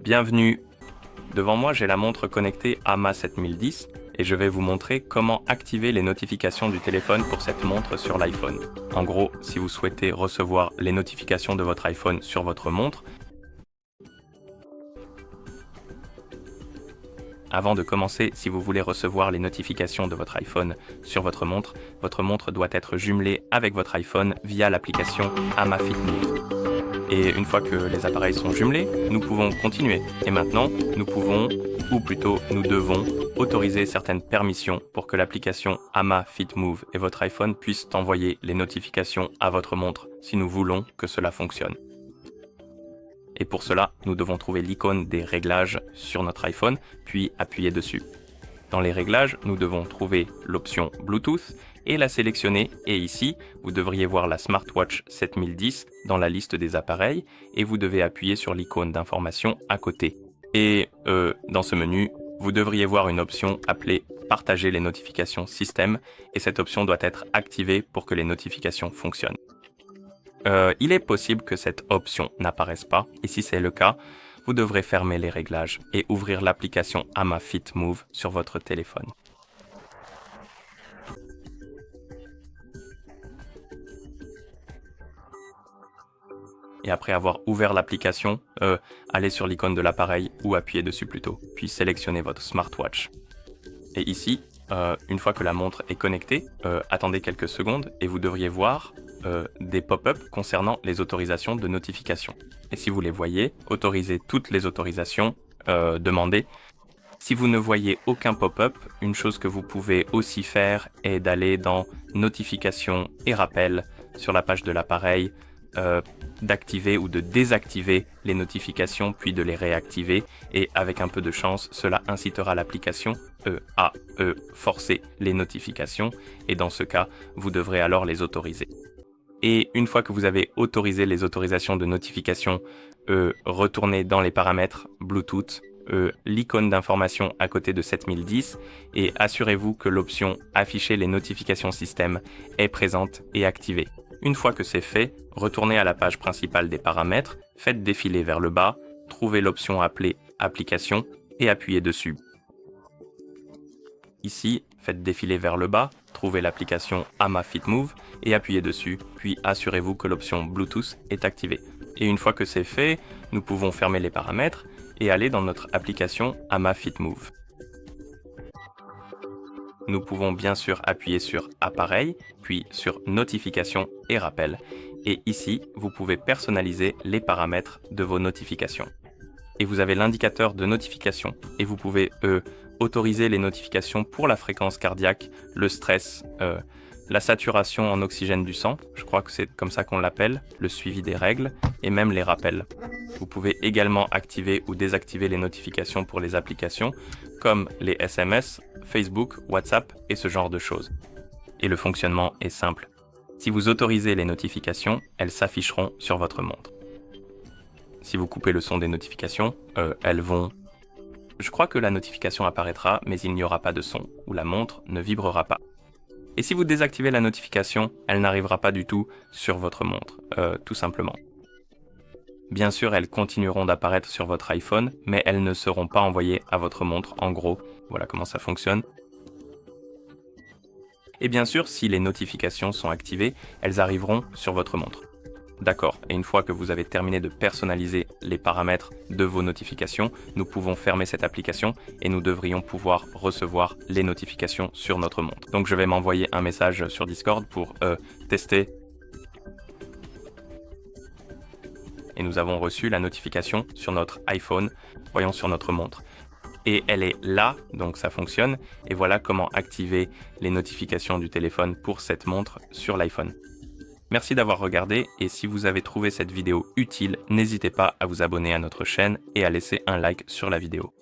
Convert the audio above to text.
Bienvenue! Devant moi, j'ai la montre connectée AMA 7010 et je vais vous montrer comment activer les notifications du téléphone pour cette montre sur l'iPhone. En gros, si vous souhaitez recevoir les notifications de votre iPhone sur votre montre, avant de commencer, si vous voulez recevoir les notifications de votre iPhone sur votre montre doit être jumelée avec votre iPhone via l'application AMA Fit Move. Et une fois que les appareils sont jumelés, nous pouvons continuer. Et maintenant, nous pouvons, ou plutôt nous devons, autoriser certaines permissions pour que l'application AMA Fit Move et votre iPhone puissent envoyer les notifications à votre montre si nous voulons que cela fonctionne. Et pour cela, nous devons trouver l'icône des réglages sur notre iPhone, puis appuyer dessus. Dans les réglages, nous devons trouver l'option Bluetooth et la sélectionner. Et ici, vous devriez voir la Smartwatch 7010 dans la liste des appareils et vous devez appuyer sur l'icône d'information à côté. Et dans ce menu, vous devriez voir une option appelée Partager les notifications système et cette option doit être activée pour que les notifications fonctionnent. Il est possible que cette option n'apparaisse pas et si c'est le cas, vous devrez fermer les réglages et ouvrir l'application AMA Fit Move sur votre téléphone. Et après avoir ouvert l'application, allez sur l'icône de l'appareil ou appuyez dessus plutôt, puis sélectionnez votre smartwatch. Et ici, une fois que la montre est connectée, attendez quelques secondes et vous devriez voir des pop-up concernant les autorisations de notification. Et si vous les voyez, autorisez toutes les autorisations demandées. Si vous ne voyez aucun pop-up, une chose que vous pouvez aussi faire est d'aller dans Notifications et rappels sur la page de l'appareil, d'activer ou de désactiver les notifications puis de les réactiver et avec un peu de chance, cela incitera l'application à forcer les notifications et dans ce cas, vous devrez alors les autoriser. Et une fois que vous avez autorisé les autorisations de notification, retournez dans les paramètres Bluetooth, l'icône d'information à côté de 7010 et assurez-vous que l'option Afficher les notifications système est présente et activée. Une fois que c'est fait, retournez à la page principale des paramètres, faites défiler vers le bas, trouvez l'option appelée Application et appuyez dessus. Ici, faites défiler vers le bas, trouvez l'application AMA Fit Move et appuyez dessus, puis assurez-vous que l'option Bluetooth est activée. Et une fois que c'est fait, nous pouvons fermer les paramètres et aller dans notre application AMA Fit Move. Nous pouvons bien sûr appuyer sur Appareil, puis sur Notifications et Rappels. Et ici, vous pouvez personnaliser les paramètres de vos notifications. Et vous avez l'indicateur de notification et vous pouvez autoriser les notifications pour la fréquence cardiaque, le stress, la saturation en oxygène du sang, je crois que c'est comme ça qu'on l'appelle, le suivi des règles et même les rappels. Vous pouvez également activer ou désactiver les notifications pour les applications comme les SMS, Facebook, WhatsApp et ce genre de choses. Et le fonctionnement est simple. Si vous autorisez les notifications, elles s'afficheront sur votre montre. Si vous coupez le son des notifications, elles vont... Je crois que la notification apparaîtra, mais il n'y aura pas de son, ou la montre ne vibrera pas. Et si vous désactivez la notification, elle n'arrivera pas du tout sur votre montre, tout simplement. Bien sûr, elles continueront d'apparaître sur votre iPhone, mais elles ne seront pas envoyées à votre montre, en gros. Voilà comment ça fonctionne. Et bien sûr, si les notifications sont activées, elles arriveront sur votre montre. D'accord, et une fois que vous avez terminé de personnaliser les paramètres de vos notifications, nous pouvons fermer cette application et nous devrions pouvoir recevoir les notifications sur notre montre. Donc je vais m'envoyer un message sur Discord pour tester. Et nous avons reçu la notification sur notre iPhone, voyons sur notre montre. Et elle est là, donc ça fonctionne. Et voilà comment activer les notifications du téléphone pour cette montre sur l'iPhone. Merci d'avoir regardé et si vous avez trouvé cette vidéo utile, n'hésitez pas à vous abonner à notre chaîne et à laisser un like sur la vidéo.